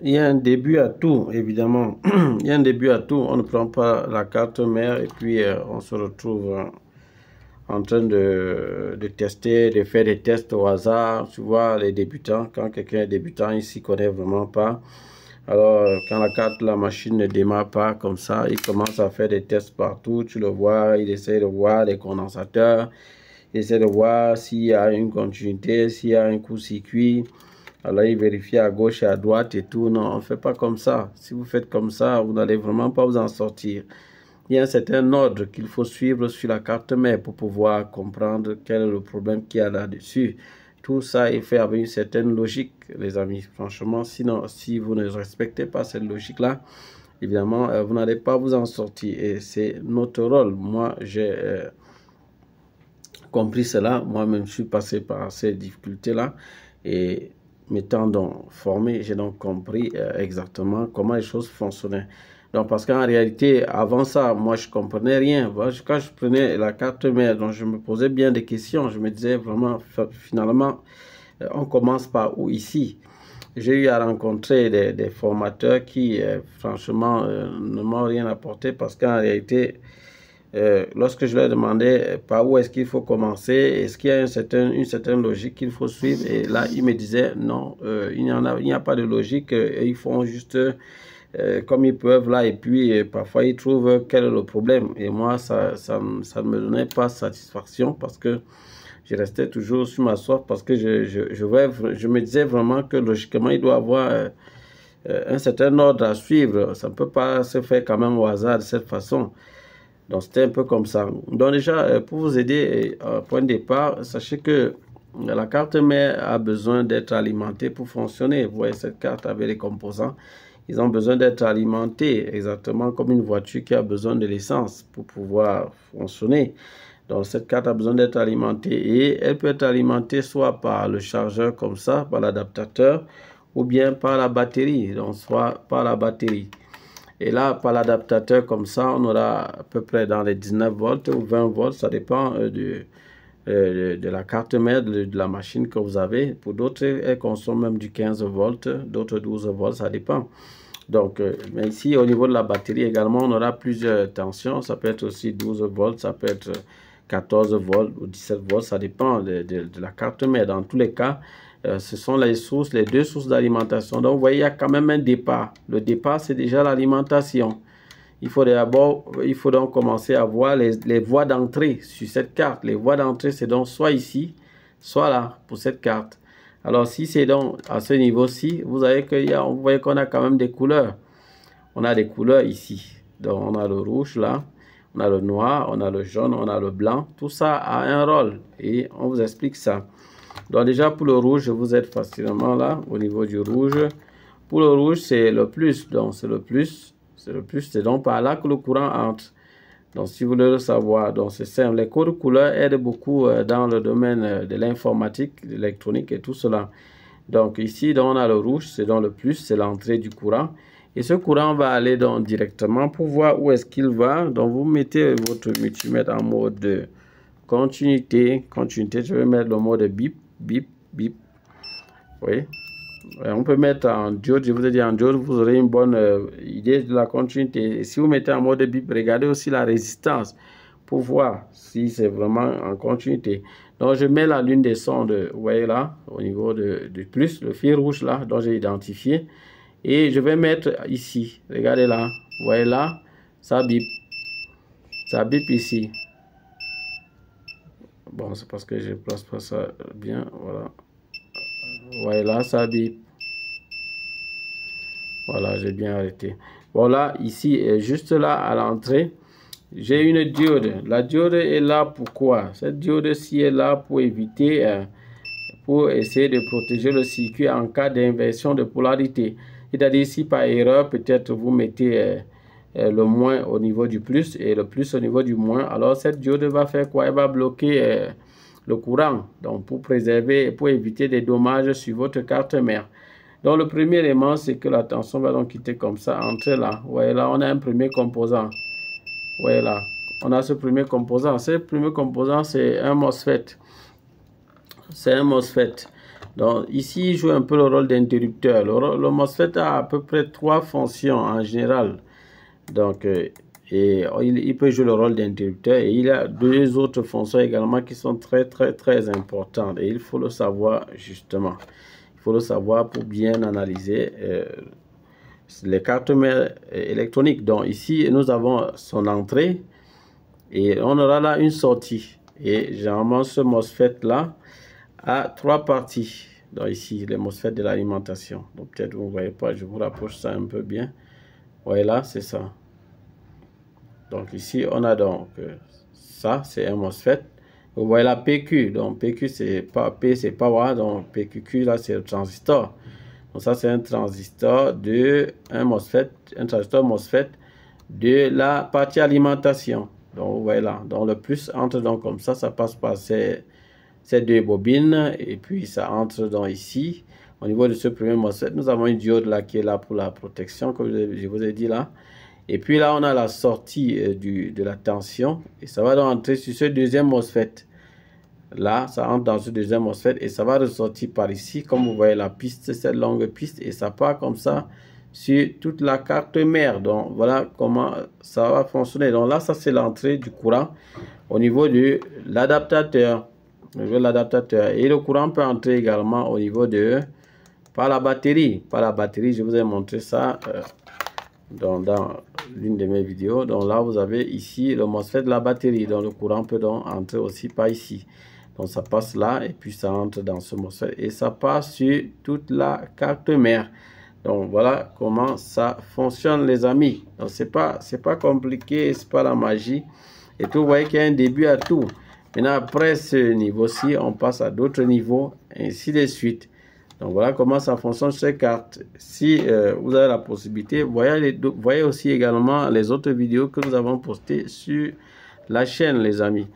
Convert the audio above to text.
il y a un début à tout, évidemment. Il y a un début à tout. On ne prend pas la carte mère et puis on se retrouve en train de tester, de faire des tests au hasard. Tu vois, les débutants, quand quelqu'un est débutant, il s'y connaît vraiment pas. Alors, quand la machine ne démarre pas comme ça, il commence à faire des tests partout. Tu le vois, il essaie de voir les condensateurs. Il essaie de voir s'il y a une continuité, s'il y a un court-circuit. Alors, il vérifie à gauche et à droite et tout. Non, on ne fait pas comme ça. Si vous faites comme ça, vous n'allez vraiment pas vous en sortir. Il y a un certain ordre qu'il faut suivre sur la carte mère pour pouvoir comprendre quel est le problème qu'il y a là-dessus. Tout ça est fait avec une certaine logique, les amis. Franchement, sinon, si vous ne respectez pas cette logique-là, évidemment, vous n'allez pas vous en sortir. Et c'est notre rôle. Moi, j'ai compris cela. Moi-même, je suis passé par ces difficultés-là. Et m'étant donc formé, j'ai donc compris exactement comment les choses fonctionnaient. Donc, parce qu'en réalité, avant ça, moi, je comprenais rien. Quand je prenais la carte mère, donc je me posais bien des questions. Je me disais vraiment, finalement, on commence par où ici? J'ai eu à rencontrer des formateurs qui, franchement, ne m'ont rien apporté parce qu'en réalité, lorsque je leur demandais par où est-ce qu'il faut commencer, est-ce qu'il y a une certaine logique qu'il faut suivre, et là, ils me disaient non, il n'y a pas de logique, ils font juste comme ils peuvent là, et puis parfois ils trouvent quel est le problème. Et moi, ça ne me donnait pas satisfaction parce que je restais toujours sur ma soif parce que je me disais vraiment que logiquement, il doit avoir un certain ordre à suivre. Ça ne peut pas se faire quand même au hasard de cette façon. Donc, c'était un peu comme ça. Donc, déjà, pour vous aider, point de départ, sachez que la carte mère a besoin d'être alimentée pour fonctionner. Vous voyez cette carte avec les composants. Ils ont besoin d'être alimentés, exactement comme une voiture qui a besoin de l'essence pour pouvoir fonctionner. Donc, cette carte a besoin d'être alimentée et elle peut être alimentée soit par le chargeur comme ça, par l'adaptateur, ou bien par la batterie, donc soit par la batterie. Et là, par l'adaptateur comme ça, on aura à peu près dans les 19 volts ou 20 volts, ça dépend de la carte mère, de la machine que vous avez. Pour d'autres, elle consomme même du 15 volts, d'autres 12 volts, ça dépend. Donc, mais ici, au niveau de la batterie également, on aura plusieurs tensions. Ça peut être aussi 12 volts, ça peut être 14 volts ou 17 volts, ça dépend de la carte mère. Dans tous les cas, ce sont les deux sources d'alimentation. Donc, vous voyez, il y a quand même un départ. Le départ, c'est déjà l'alimentation. Il faut donc commencer à voir les voies d'entrée sur cette carte. Les voies d'entrée, c'est donc soit ici, soit là, pour cette carte. Alors, si c'est donc à ce niveau-ci, vous voyez qu'on a quand même des couleurs. On a des couleurs ici. Donc, on a le rouge là, on a le noir, on a le jaune, on a le blanc. Tout ça a un rôle et on vous explique ça. Donc, déjà, pour le rouge, vous êtes facilement là, au niveau du rouge. Pour le rouge, c'est le plus. Donc, c'est le plus. C'est le plus. C'est donc par là que le courant entre. Donc, si vous voulez le savoir, donc c'est simple. Les codes couleurs aident beaucoup dans le domaine de l'informatique, de l'électronique et tout cela. Donc, ici, donc, on a le rouge, c'est donc le plus, c'est l'entrée du courant. Et ce courant va aller donc directement pour voir où est-ce qu'il va. Donc, vous mettez votre multimètre en mode de continuité. Continuité, je vais mettre le mode bip, bip, bip. Oui. On peut mettre en diode, je vous ai dit en diode, vous aurez une bonne idée de la continuité. Et si vous mettez en mode bip, regardez aussi la résistance pour voir si c'est vraiment en continuité. Donc, je mets la lune des sondes, vous voyez là, au niveau du plus, le fil rouge là, dont j'ai identifié. Et je vais mettre ici, regardez là, vous voyez là, ça bip. Ça bip ici. Bon, c'est parce que je ne place pas ça bien, voilà. Vous voyez là, ça bip. Voilà, j'ai bien arrêté. Voilà, ici, juste là, à l'entrée, j'ai une diode. La diode est là pourquoi? Cette diode-ci est là pour éviter, pour essayer de protéger le circuit en cas d'inversion de polarité. C'est-à-dire, si par erreur, peut-être vous mettez le moins au niveau du plus et le plus au niveau du moins, alors cette diode va faire quoi? Elle va bloquer le courant. Donc, pour préserver, pour éviter des dommages sur votre carte mère. Donc, le premier élément, c'est que la tension va donc quitter comme ça, entre là. Vous voyez là, on a un premier composant. Vous voyez là, on a ce premier composant. Ce premier composant, c'est un MOSFET. C'est un MOSFET. Donc ici, il joue un peu le rôle d'interrupteur. Le MOSFET a à peu près 3 fonctions en général. Donc, il peut jouer le rôle d'interrupteur et il a 2 autres fonctions également qui sont très importantes. Et il faut le savoir justement. Il faut le savoir pour bien analyser les cartes mères électroniques. Donc ici, nous avons son entrée et on aura là une sortie. Et généralement, ce MOSFET là a 3 parties. Donc ici, les MOSFET de l'alimentation. Donc peut-être vous ne voyez pas, je vous rapproche ça un peu bien. Vous voyez là, c'est ça. Donc ici, on a donc ça, c'est un MOSFET. Vous voyez la PQ. Donc PQ, c'est pas P, c'est power. Donc PQQ, là, c'est le transistor. Donc ça, c'est un transistor de un MOSFET, un transistor MOSFET de la partie alimentation. Donc vous voyez là. Donc le plus entre donc comme ça passe par ces 2 bobines et puis ça entre donc ici. Au niveau de ce premier MOSFET, nous avons une diode là qui est là pour la protection, comme je vous ai dit là. Et puis là, on a la sortie de la tension. Et ça va donc entrer sur ce deuxième MOSFET. Là, ça entre dans ce deuxième MOSFET. Et ça va ressortir par ici. Comme vous voyez la piste, cette longue piste. Et ça part comme ça sur toute la carte mère. Donc, voilà comment ça va fonctionner. Donc là, ça, c'est l'entrée du courant au niveau de l'adaptateur. Et le courant peut entrer également au niveau de... par la batterie. Par la batterie, je vous ai montré ça... dans l'une de mes vidéos. Donc là, vous avez ici le MOSFET de la batterie. Donc le courant peut donc entrer aussi par ici. Donc ça passe là et puis ça entre dans ce MOSFET et ça passe sur toute la carte mère. Donc voilà comment ça fonctionne, les amis. Donc c'est pas compliqué, c'est pas la magie. Et tout, vous voyez qu'il y a un début à tout. Maintenant, après ce niveau-ci, on passe à d'autres niveaux, ainsi de suite. Donc voilà comment ça fonctionne sur ces cartes. Si vous avez la possibilité, voyez aussi également les autres vidéos que nous avons postées sur la chaîne, les amis.